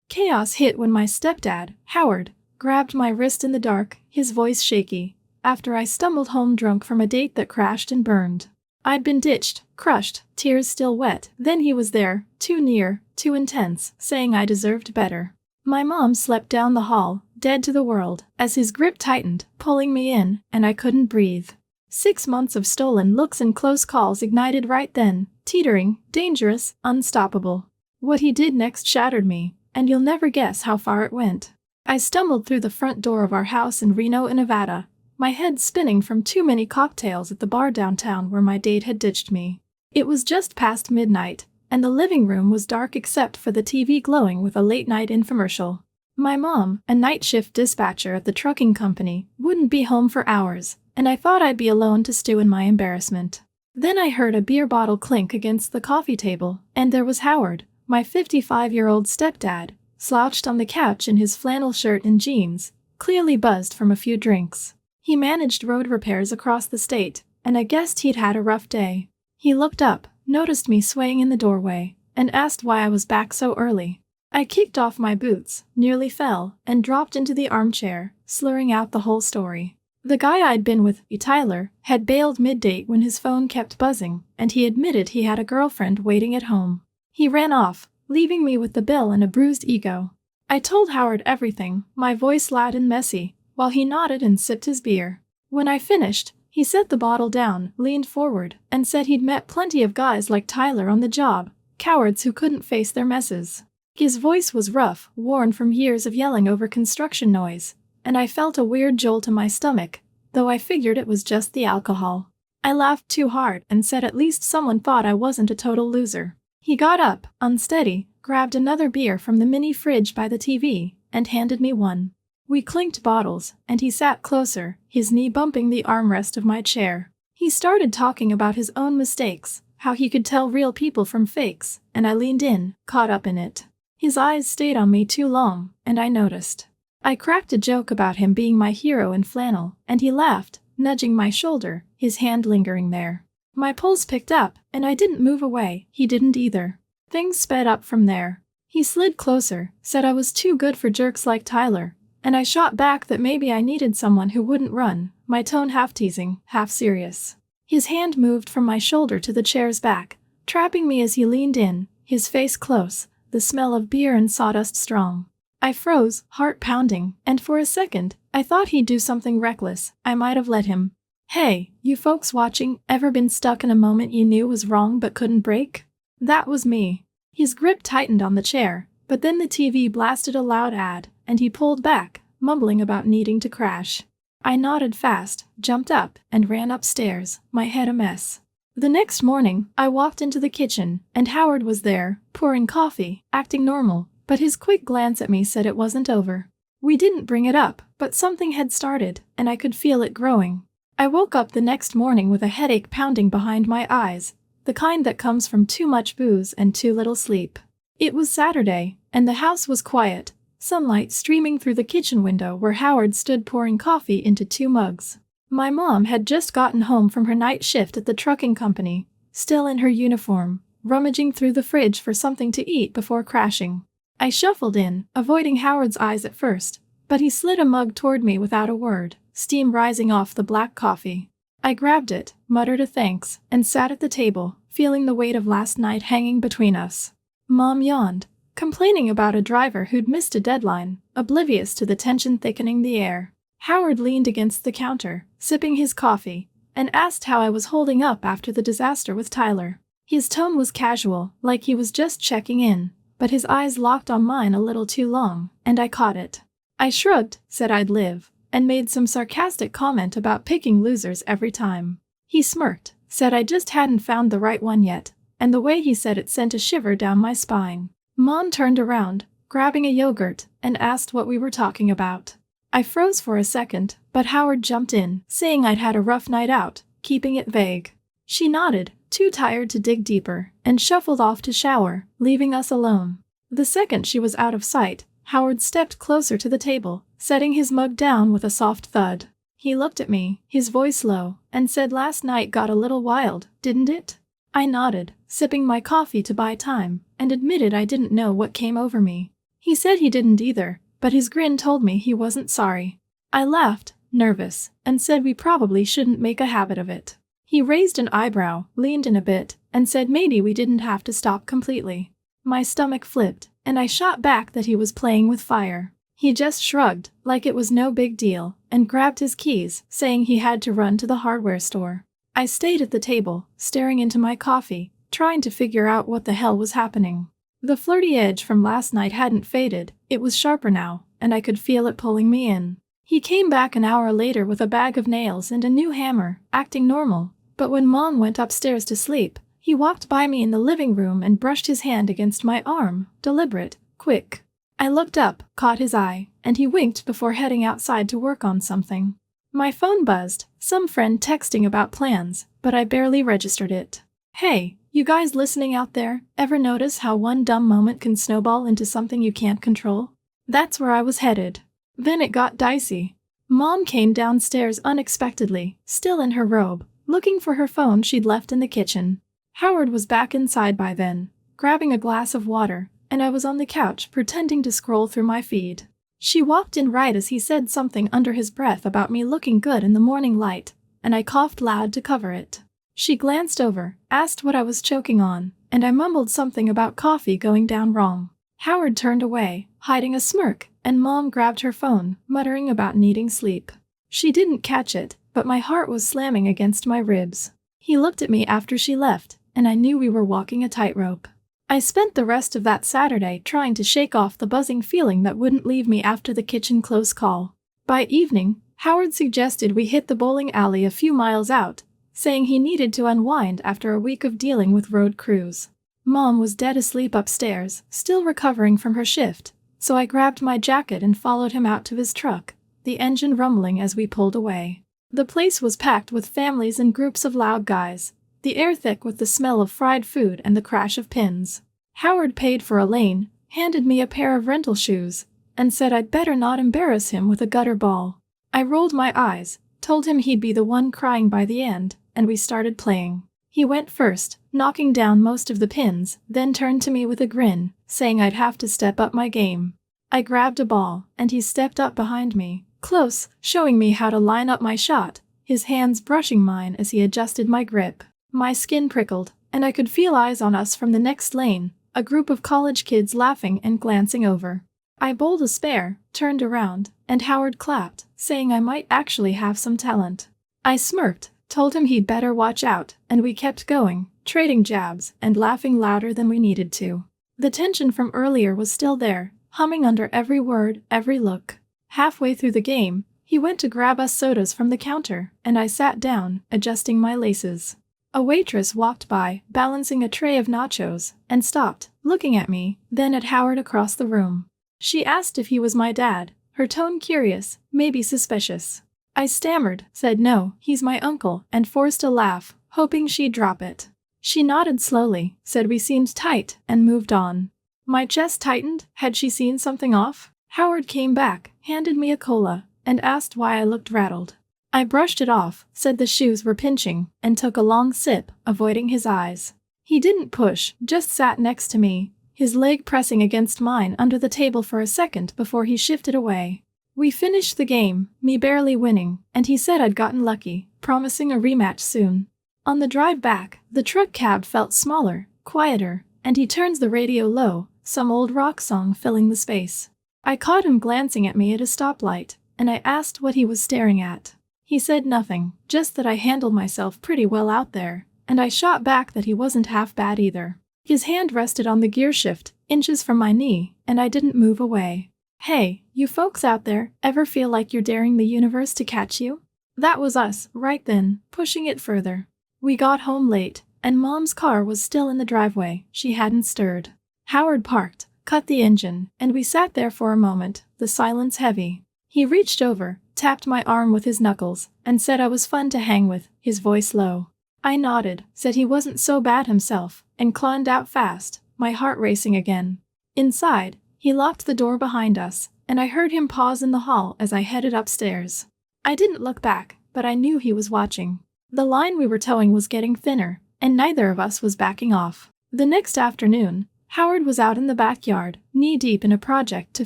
Chaos hit when my stepdad, Howard, grabbed my wrist in the dark, his voice shaky, after I stumbled home drunk from a date that crashed and burned. I'd been ditched, crushed, tears still wet. Then he was there, too near, too intense, saying I deserved better. My mom slept down the hall, dead to the world, as his grip tightened, pulling me in, and I couldn't breathe. 6 months of stolen looks and close calls ignited right then, teetering, dangerous, unstoppable. What he did next shattered me, and you'll never guess how far it went. I stumbled through the front door of our house in Reno, Nevada, my head spinning from too many cocktails at the bar downtown where my date had ditched me. It was just past midnight, and the living room was dark except for the TV glowing with a late-night infomercial. My mom, a night shift dispatcher at the trucking company, wouldn't be home for hours, and I thought I'd be alone to stew in my embarrassment. Then I heard a beer bottle clink against the coffee table, and there was Howard, my 55-year-old stepdad, slouched on the couch in his flannel shirt and jeans, clearly buzzed from a few drinks. He managed road repairs across the state, and I guessed he'd had a rough day. He looked up, noticed me swaying in the doorway, and asked why I was back so early. I kicked off my boots, nearly fell, and dropped into the armchair, slurring out the whole story. The guy I'd been with, Tyler, had bailed mid-date when his phone kept buzzing, and he admitted he had a girlfriend waiting at home. He ran off, leaving me with the bill and a bruised ego. I told Howard everything, my voice loud and messy, while he nodded and sipped his beer. When I finished, he set the bottle down, leaned forward, and said he'd met plenty of guys like Tyler on the job, cowards who couldn't face their messes. His voice was rough, worn from years of yelling over construction noise, and I felt a weird jolt in my stomach, though I figured it was just the alcohol. I laughed too hard and said at least someone thought I wasn't a total loser. He got up, unsteady, grabbed another beer from the mini fridge by the TV, and handed me one. We clinked bottles, and he sat closer, his knee bumping the armrest of my chair. He started talking about his own mistakes, how he could tell real people from fakes, and I leaned in, caught up in it. His eyes stayed on me too long, and I noticed. I cracked a joke about him being my hero in flannel, and he laughed, nudging my shoulder, his hand lingering there. My pulse picked up, and I didn't move away, he didn't either. Things sped up from there. He slid closer, said I was too good for jerks like Tyler, and I shot back that maybe I needed someone who wouldn't run, my tone half teasing, half serious. His hand moved from my shoulder to the chair's back, trapping me as he leaned in, his face close, the smell of beer and sawdust strong. I froze, heart pounding, and for a second, I thought he'd do something reckless. I might have let him. Hey, you folks watching, ever been stuck in a moment you knew was wrong but couldn't break? That was me. His grip tightened on the chair, but then the TV blasted a loud ad, and he pulled back, mumbling about needing to crash. I nodded fast, jumped up, and ran upstairs, my head a mess. The next morning, I walked into the kitchen, and Howard was there, pouring coffee, acting normal, but his quick glance at me said it wasn't over. We didn't bring it up, but something had started, and I could feel it growing. I woke up the next morning with a headache pounding behind my eyes, the kind that comes from too much booze and too little sleep. It was Saturday, and the house was quiet, sunlight streaming through the kitchen window where Howard stood pouring coffee into 2 mugs. My mom had just gotten home from her night shift at the trucking company, still in her uniform, rummaging through the fridge for something to eat before crashing. I shuffled in, avoiding Howard's eyes at first, but he slid a mug toward me without a word, steam rising off the black coffee. I grabbed it, muttered a thanks, and sat at the table, feeling the weight of last night hanging between us. Mom yawned, complaining about a driver who'd missed a deadline, oblivious to the tension thickening the air. Howard leaned against the counter, sipping his coffee, and asked how I was holding up after the disaster with Tyler. His tone was casual, like he was just checking in, but his eyes locked on mine a little too long, and I caught it. I shrugged, said I'd live, and made some sarcastic comment about picking losers every time. He smirked, said I just hadn't found the right one yet, and the way he said it sent a shiver down my spine. Mom turned around, grabbing a yogurt, and asked what we were talking about. I froze for a second, but Howard jumped in, saying I'd had a rough night out, keeping it vague. She nodded, too tired to dig deeper, and shuffled off to shower, leaving us alone. The second she was out of sight, Howard stepped closer to the table, setting his mug down with a soft thud. He looked at me, his voice low, and said last night got a little wild, didn't it? I nodded, sipping my coffee to buy time, and admitted I didn't know what came over me. He said he didn't either, but his grin told me he wasn't sorry. I laughed, nervous, and said we probably shouldn't make a habit of it. He raised an eyebrow, leaned in a bit, and said maybe we didn't have to stop completely. My stomach flipped, and I shot back that he was playing with fire. He just shrugged, like it was no big deal, and grabbed his keys, saying he had to run to the hardware store. I stayed at the table, staring into my coffee, trying to figure out what the hell was happening. The flirty edge from last night hadn't faded, it was sharper now, and I could feel it pulling me in. He came back an hour later with a bag of nails and a new hammer, acting normal, but when Mom went upstairs to sleep, he walked by me in the living room and brushed his hand against my arm, deliberate, quick. I looked up, caught his eye, and he winked before heading outside to work on something. My phone buzzed, some friend texting about plans, but I barely registered it. Hey, you guys listening out there, ever notice how one dumb moment can snowball into something you can't control? That's where I was headed. Then it got dicey. Mom came downstairs unexpectedly, still in her robe, looking for her phone she'd left in the kitchen. Howard was back inside by then, grabbing a glass of water, and I was on the couch pretending to scroll through my feed. She walked in right as he said something under his breath about me looking good in the morning light, and I coughed loud to cover it. She glanced over, asked what I was choking on, and I mumbled something about coffee going down wrong. Howard turned away, hiding a smirk, and Mom grabbed her phone, muttering about needing sleep. She didn't catch it, but my heart was slamming against my ribs. He looked at me after she left, and I knew we were walking a tightrope. I spent the rest of that Saturday trying to shake off the buzzing feeling that wouldn't leave me after the kitchen close call. By evening, Howard suggested we hit the bowling alley a few miles out, saying he needed to unwind after a week of dealing with road crews. Mom was dead asleep upstairs, still recovering from her shift, so I grabbed my jacket and followed him out to his truck, the engine rumbling as we pulled away. The place was packed with families and groups of loud guys, the air thick with the smell of fried food and the crash of pins. Howard paid for a lane, handed me a pair of rental shoes, and said I'd better not embarrass him with a gutter ball. I rolled my eyes, told him he'd be the one crying by the end, and we started playing. He went first, knocking down most of the pins, then turned to me with a grin, saying I'd have to step up my game. I grabbed a ball, and he stepped up behind me, close, showing me how to line up my shot, his hands brushing mine as he adjusted my grip. My skin prickled, and I could feel eyes on us from the next lane, a group of college kids laughing and glancing over. I bowled a spare, turned around, and Howard clapped, saying I might actually have some talent. I smirked, told him he'd better watch out, and we kept going, trading jabs and laughing louder than we needed to. The tension from earlier was still there, humming under every word, every look. Halfway through the game, he went to grab us sodas from the counter, and I sat down, adjusting my laces. A waitress walked by, balancing a tray of nachos, and stopped, looking at me, then at Howard across the room. She asked if he was my dad, her tone curious, maybe suspicious. I stammered, said no, he's my uncle, and forced a laugh, hoping she'd drop it. She nodded slowly, said we seemed tight, and moved on. My chest tightened. Had she seen something off? Howard came back, handed me a cola, and asked why I looked rattled. I brushed it off, said the shoes were pinching, and took a long sip, avoiding his eyes. He didn't push, just sat next to me, his leg pressing against mine under the table for a second before he shifted away. We finished the game, me barely winning, and he said I'd gotten lucky, promising a rematch soon. On the drive back, the truck cab felt smaller, quieter, and he turns the radio low, some old rock song filling the space. I caught him glancing at me at a stoplight, and I asked what he was staring at. He said nothing, just that I handled myself pretty well out there, and I shot back that he wasn't half bad either. His hand rested on the gear shift, inches from my knee, and I didn't move away. Hey, you folks out there, ever feel like you're daring the universe to catch you? That was us, right then, pushing it further. We got home late, and Mom's car was still in the driveway, she hadn't stirred. Howard parked, cut the engine, and we sat there for a moment, the silence heavy. He reached over, tapped my arm with his knuckles, and said I was fun to hang with, his voice low. I nodded, said he wasn't so bad himself, and climbed out fast, my heart racing again. Inside, he locked the door behind us, and I heard him pause in the hall as I headed upstairs. I didn't look back, but I knew he was watching. The line we were towing was getting thinner, and neither of us was backing off. The next afternoon, Howard was out in the backyard, knee-deep in a project to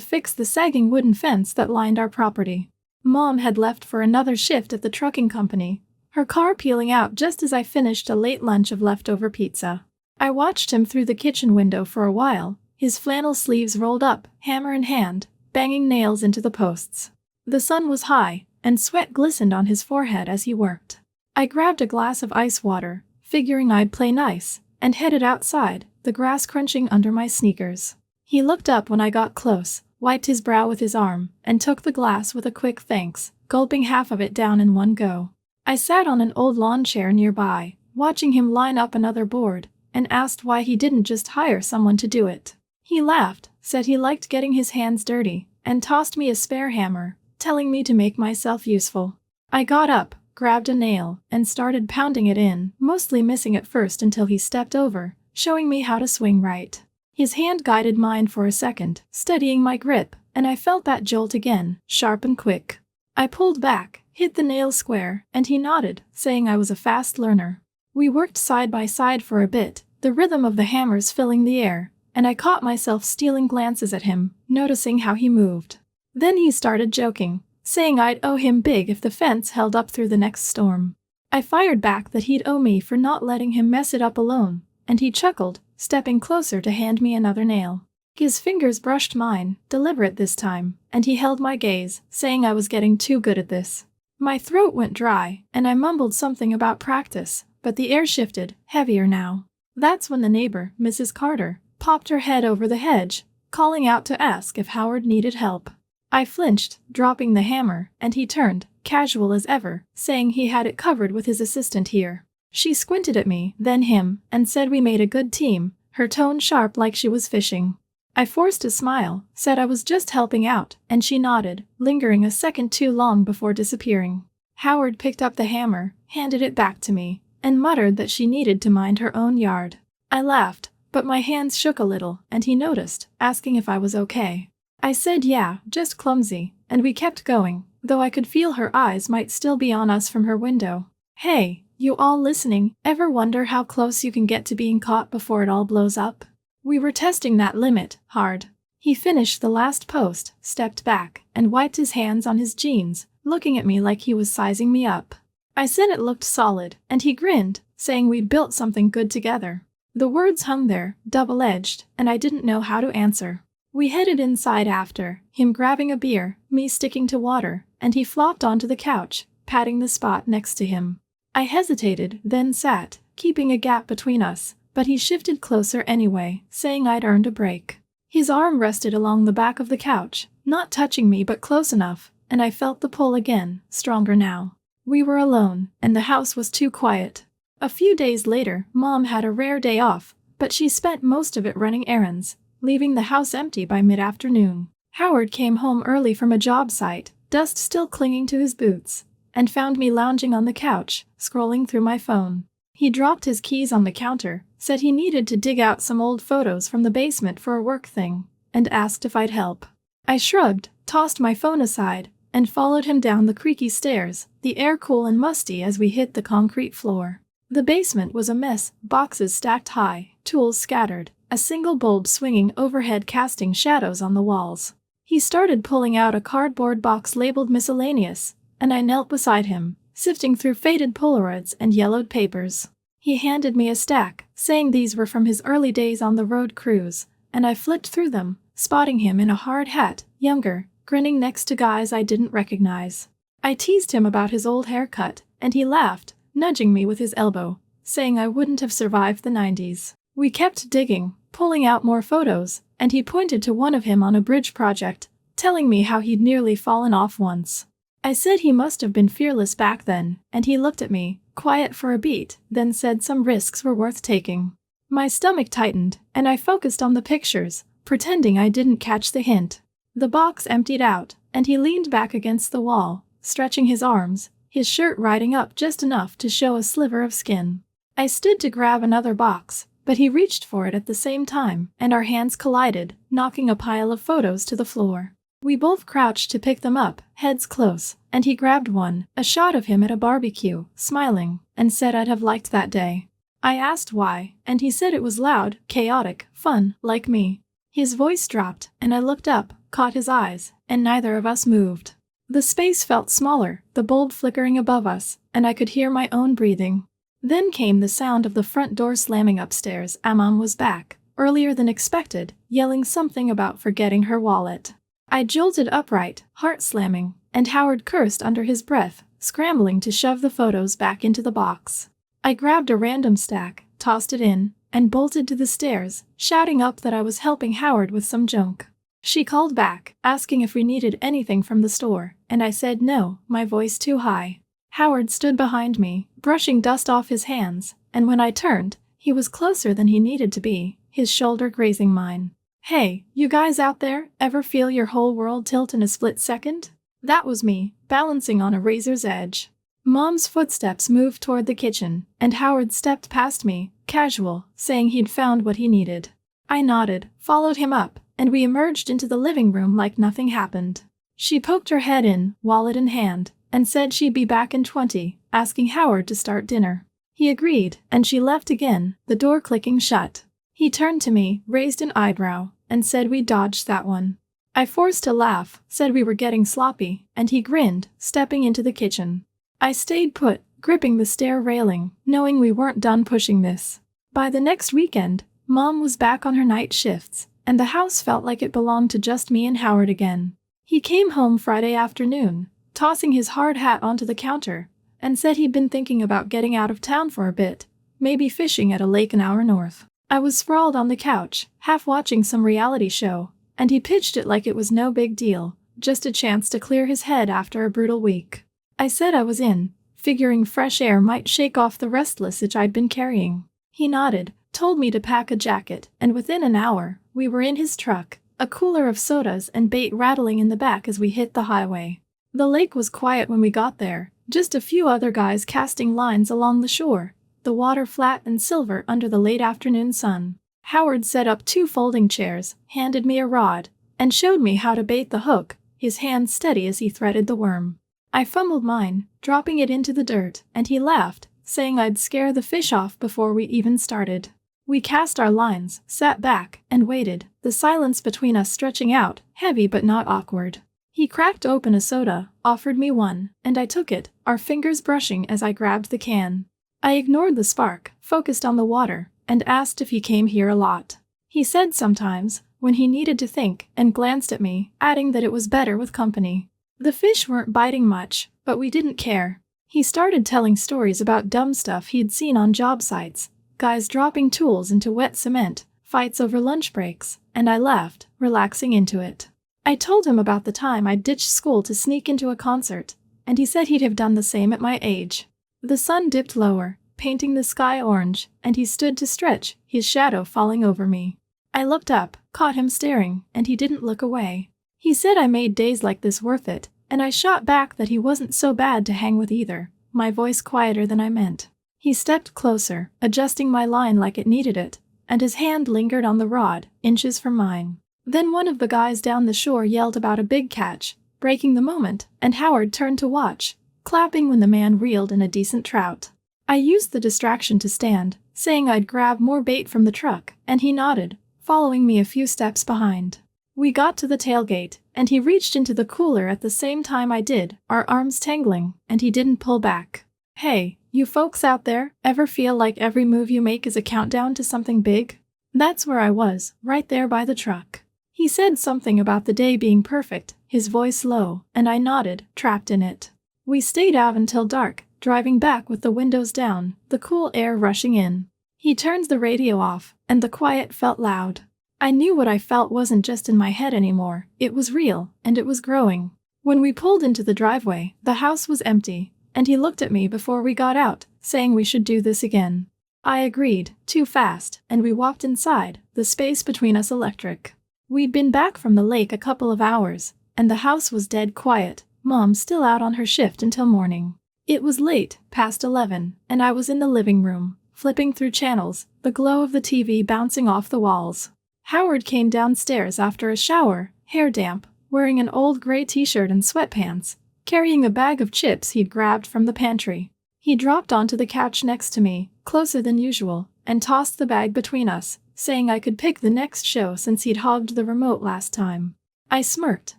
fix the sagging wooden fence that lined our property. Mom had left for another shift at the trucking company, her car peeling out just as I finished a late lunch of leftover pizza. I watched him through the kitchen window for a while, his flannel sleeves rolled up, hammer in hand, banging nails into the posts. The sun was high, and sweat glistened on his forehead as he worked. I grabbed a glass of ice water, figuring I'd play nice, and headed outside, the grass crunching under my sneakers. He looked up when I got close, wiped his brow with his arm, and took the glass with a quick thanks, gulping half of it down in one go. I sat on an old lawn chair nearby, watching him line up another board, and asked why he didn't just hire someone to do it. He laughed, said he liked getting his hands dirty, and tossed me a spare hammer, telling me to make myself useful. I got up, grabbed a nail, and started pounding it in, mostly missing at first until he stepped over, showing me how to swing right. His hand guided mine for a second, steadying my grip, and I felt that jolt again, sharp and quick. I pulled back, hit the nail square, and he nodded, saying I was a fast learner. We worked side by side for a bit, the rhythm of the hammers filling the air, and I caught myself stealing glances at him, noticing how he moved. Then he started joking, saying I'd owe him big if the fence held up through the next storm. I fired back that he'd owe me for not letting him mess it up alone, and he chuckled, stepping closer to hand me another nail. His fingers brushed mine, deliberate this time, and he held my gaze, saying I was getting too good at this. My throat went dry, and I mumbled something about practice, but the air shifted, heavier now. That's when the neighbor, Mrs. Carter, popped her head over the hedge, calling out to ask if Howard needed help. I flinched, dropping the hammer, and he turned, casual as ever, saying he had it covered with his assistant here. She squinted at me, then him, and said we made a good team, her tone sharp like she was fishing. I forced a smile, said I was just helping out, and she nodded, lingering a second too long before disappearing. Howard picked up the hammer, handed it back to me, and muttered that she needed to mind her own yard. I laughed, but my hands shook a little, and he noticed, asking if I was okay. I said yeah, just clumsy, and we kept going, though I could feel her eyes might still be on us from her window. Hey, you all listening, ever wonder how close you can get to being caught before it all blows up? We were testing that limit, hard. He finished the last post, stepped back, and wiped his hands on his jeans, looking at me like he was sizing me up. I said it looked solid, and he grinned, saying we'd built something good together. The words hung there, double-edged, and I didn't know how to answer. We headed inside after, him grabbing a beer, me sticking to water, and he flopped onto the couch, patting the spot next to him. I hesitated, then sat, keeping a gap between us, but he shifted closer anyway, saying I'd earned a break. His arm rested along the back of the couch, not touching me but close enough, and I felt the pull again, stronger now. We were alone, and the house was too quiet. A few days later, Mom had a rare day off, but she spent most of it running errands, leaving the house empty by mid-afternoon. Howard came home early from a job site, dust still clinging to his boots, and found me lounging on the couch, scrolling through my phone. He dropped his keys on the counter, said he needed to dig out some old photos from the basement for a work thing, and asked if I'd help. I shrugged, tossed my phone aside, and followed him down the creaky stairs, the air cool and musty as we hit the concrete floor. The basement was a mess, boxes stacked high, tools scattered, a single bulb swinging overhead casting shadows on the walls. He started pulling out a cardboard box labeled miscellaneous, and I knelt beside him, sifting through faded Polaroids and yellowed papers. He handed me a stack, saying these were from his early days on the road cruise, and I flipped through them, spotting him in a hard hat, younger, grinning next to guys I didn't recognize. I teased him about his old haircut, and he laughed, nudging me with his elbow, saying I wouldn't have survived the 90s. We kept digging, pulling out more photos, and he pointed to one of him on a bridge project, telling me how he'd nearly fallen off once. I said he must have been fearless back then, and he looked at me, quiet for a beat, then said some risks were worth taking. My stomach tightened, and I focused on the pictures, pretending I didn't catch the hint. The box emptied out, and he leaned back against the wall, stretching his arms, his shirt riding up just enough to show a sliver of skin. I stood to grab another box, but he reached for it at the same time, and our hands collided, knocking a pile of photos to the floor. We both crouched to pick them up, heads close, and he grabbed one, a shot of him at a barbecue, smiling, and said I'd have liked that day. I asked why, and he said it was loud, chaotic, fun, like me. His voice dropped, and I looked up, caught his eyes, and neither of us moved. The space felt smaller, the bulb flickering above us, and I could hear my own breathing. Then came the sound of the front door slamming upstairs. Mom was back, earlier than expected, yelling something about forgetting her wallet. I jolted upright, heart slamming, and Howard cursed under his breath, scrambling to shove the photos back into the box. I grabbed a random stack, tossed it in, and bolted to the stairs, shouting up that I was helping Howard with some junk. She called back, asking if we needed anything from the store, and I said no, my voice too high. Howard stood behind me, brushing dust off his hands, and when I turned, he was closer than he needed to be, his shoulder grazing mine. Hey, you guys out there, ever feel your whole world tilt in a split second? That was me, balancing on a razor's edge. Mom's footsteps moved toward the kitchen, and Howard stepped past me, casual, saying he'd found what he needed. I nodded, followed him up, and we emerged into the living room like nothing happened. She poked her head in, wallet in hand, and said she'd be back in 20, asking Howard to start dinner. He agreed, and she left again, the door clicking shut. He turned to me, raised an eyebrow, and said we dodged that one. I forced a laugh, said we were getting sloppy, and he grinned, stepping into the kitchen. I stayed put, gripping the stair railing, knowing we weren't done pushing this. By the next weekend, Mom was back on her night shifts, and the house felt like it belonged to just me and Howard again. He came home Friday afternoon, tossing his hard hat onto the counter, and said he'd been thinking about getting out of town for a bit, maybe fishing at a lake an hour north. I was sprawled on the couch, half watching some reality show, and he pitched it like it was no big deal, just a chance to clear his head after a brutal week. I said I was in, figuring fresh air might shake off the restless itch I'd been carrying. He nodded, told me to pack a jacket, and within an hour, we were in his truck, a cooler of sodas and bait rattling in the back as we hit the highway. The lake was quiet when we got there, just a few other guys casting lines along the shore, the water flat and silver under the late afternoon sun. Howard set up 2 folding chairs, handed me a rod, and showed me how to bait the hook, his hand steady as he threaded the worm. I fumbled mine, dropping it into the dirt, and he laughed, saying I'd scare the fish off before we even started. We cast our lines, sat back, and waited, the silence between us stretching out, heavy but not awkward. He cracked open a soda, offered me one, and I took it, our fingers brushing as I grabbed the can. I ignored the spark, focused on the water, and asked if he came here a lot. He said sometimes, when he needed to think, and glanced at me, adding that it was better with company. The fish weren't biting much, but we didn't care. He started telling stories about dumb stuff he'd seen on job sites, guys dropping tools into wet cement, fights over lunch breaks, and I laughed, relaxing into it. I told him about the time I ditched school to sneak into a concert, and he said he'd have done the same at my age. The sun dipped lower, painting the sky orange, and he stood to stretch, his shadow falling over me. I looked up, caught him staring, and he didn't look away. He said I made days like this worth it, and I shot back that he wasn't so bad to hang with either, my voice quieter than I meant. He stepped closer, adjusting my line like it needed it, and his hand lingered on the rod, inches from mine. Then one of the guys down the shore yelled about a big catch, breaking the moment, and Howard turned to watch, clapping when the man reeled in a decent trout. I used the distraction to stand, saying I'd grab more bait from the truck, and he nodded, following me a few steps behind. We got to the tailgate, and he reached into the cooler at the same time I did, our arms tangling, and he didn't pull back. Hey, you folks out there, ever feel like every move you make is a countdown to something big? That's where I was, right there by the truck. He said something about the day being perfect, his voice low, and I nodded, trapped in it. We stayed out until dark, driving back with the windows down, the cool air rushing in. He turned the radio off, and the quiet felt loud. I knew what I felt wasn't just in my head anymore, it was real, and it was growing. When we pulled into the driveway, the house was empty, and he looked at me before we got out, saying we should do this again. I agreed, too fast, and we walked inside, the space between us electric. We'd been back from the lake a couple of hours, and the house was dead quiet, Mom still out on her shift until morning. It was late, past 11, and I was in the living room, flipping through channels, the glow of the TV bouncing off the walls. Howard came downstairs after a shower, hair damp, wearing an old gray t-shirt and sweatpants, carrying a bag of chips he'd grabbed from the pantry. He dropped onto the couch next to me, closer than usual, and tossed the bag between us, saying I could pick the next show since he'd hogged the remote last time. I smirked,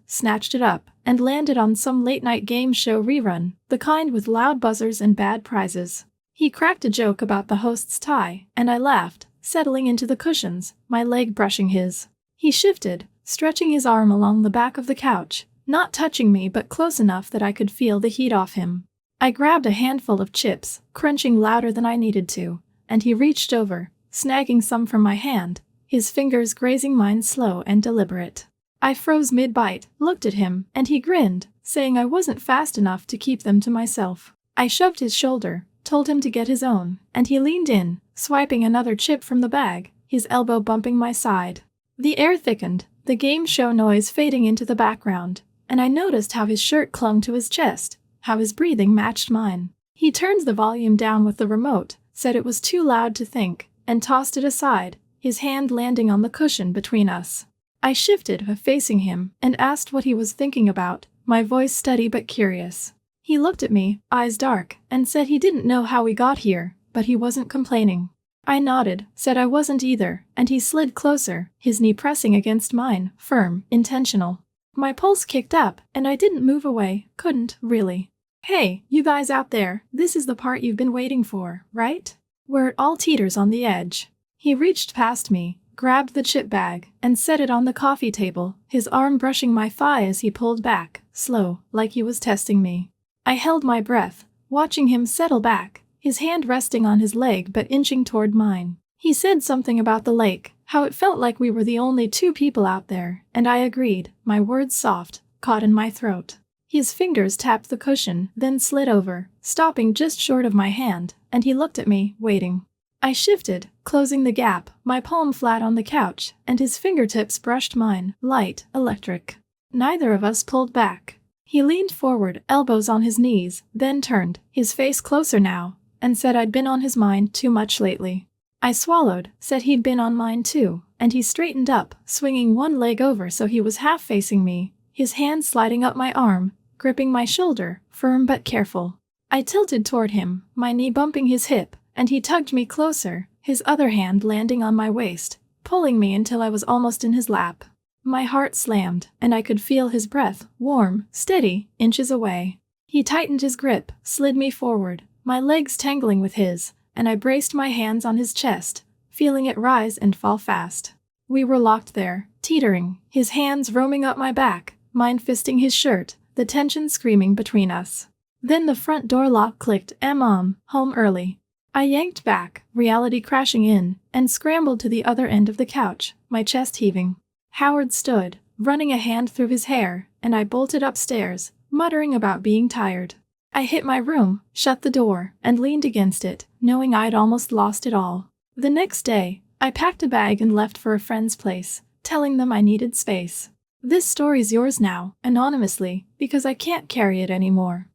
snatched it up, and landed on some late-night game show rerun, the kind with loud buzzers and bad prizes. He cracked a joke about the host's tie, and I laughed, settling into the cushions, my leg brushing his. He shifted, stretching his arm along the back of the couch, not touching me but close enough that I could feel the heat off him. I grabbed a handful of chips, crunching louder than I needed to, and he reached over, snagging some from my hand, his fingers grazing mine slow and deliberate. I froze mid-bite, looked at him, and he grinned, saying I wasn't fast enough to keep them to myself. I shoved his shoulder, told him to get his own, and he leaned in, swiping another chip from the bag, his elbow bumping my side. The air thickened, the game show noise fading into the background, and I noticed how his shirt clung to his chest, how his breathing matched mine. He turned the volume down with the remote, said it was too loud to think, and tossed it aside, his hand landing on the cushion between us. I shifted, facing him, and asked what he was thinking about, my voice steady but curious. He looked at me, eyes dark, and said he didn't know how we got here, but he wasn't complaining. I nodded, said I wasn't either, and he slid closer, his knee pressing against mine, firm, intentional. My pulse kicked up, and I didn't move away, couldn't, really. Hey, you guys out there, this is the part you've been waiting for, right? Where it all teeters on the edge. He reached past me, grabbed the chip bag, and set it on the coffee table, his arm brushing my thigh as he pulled back, slow, like he was testing me. I held my breath, watching him settle back, his hand resting on his leg but inching toward mine. He said something about the lake, how it felt like we were the only two people out there, and I agreed, my words soft, caught in my throat. His fingers tapped the cushion, then slid over, stopping just short of my hand, and he looked at me, waiting. I shifted, closing the gap, my palm flat on the couch, and his fingertips brushed mine, light, electric. Neither of us pulled back. He leaned forward, elbows on his knees, then turned, his face closer now, and said I'd been on his mind too much lately. I swallowed, said he'd been on mine too, and he straightened up, swinging one leg over so he was half facing me, his hand sliding up my arm, gripping my shoulder, firm but careful. I tilted toward him, my knee bumping his hip, and he tugged me closer, his other hand landing on my waist, pulling me until I was almost in his lap. My heart slammed, and I could feel his breath, warm, steady, inches away. He tightened his grip, slid me forward, my legs tangling with his, and I braced my hands on his chest, feeling it rise and fall fast. We were locked there, teetering, his hands roaming up my back, mine fisting his shirt, the tension screaming between us. Then the front door lock clicked, home early. I yanked back, reality crashing in, and scrambled to the other end of the couch, my chest heaving. Howard stood, running a hand through his hair, and I bolted upstairs, muttering about being tired. I hit my room, shut the door, and leaned against it, knowing I'd almost lost it all. The next day, I packed a bag and left for a friend's place, telling them I needed space. This story's yours now, anonymously, because I can't carry it anymore.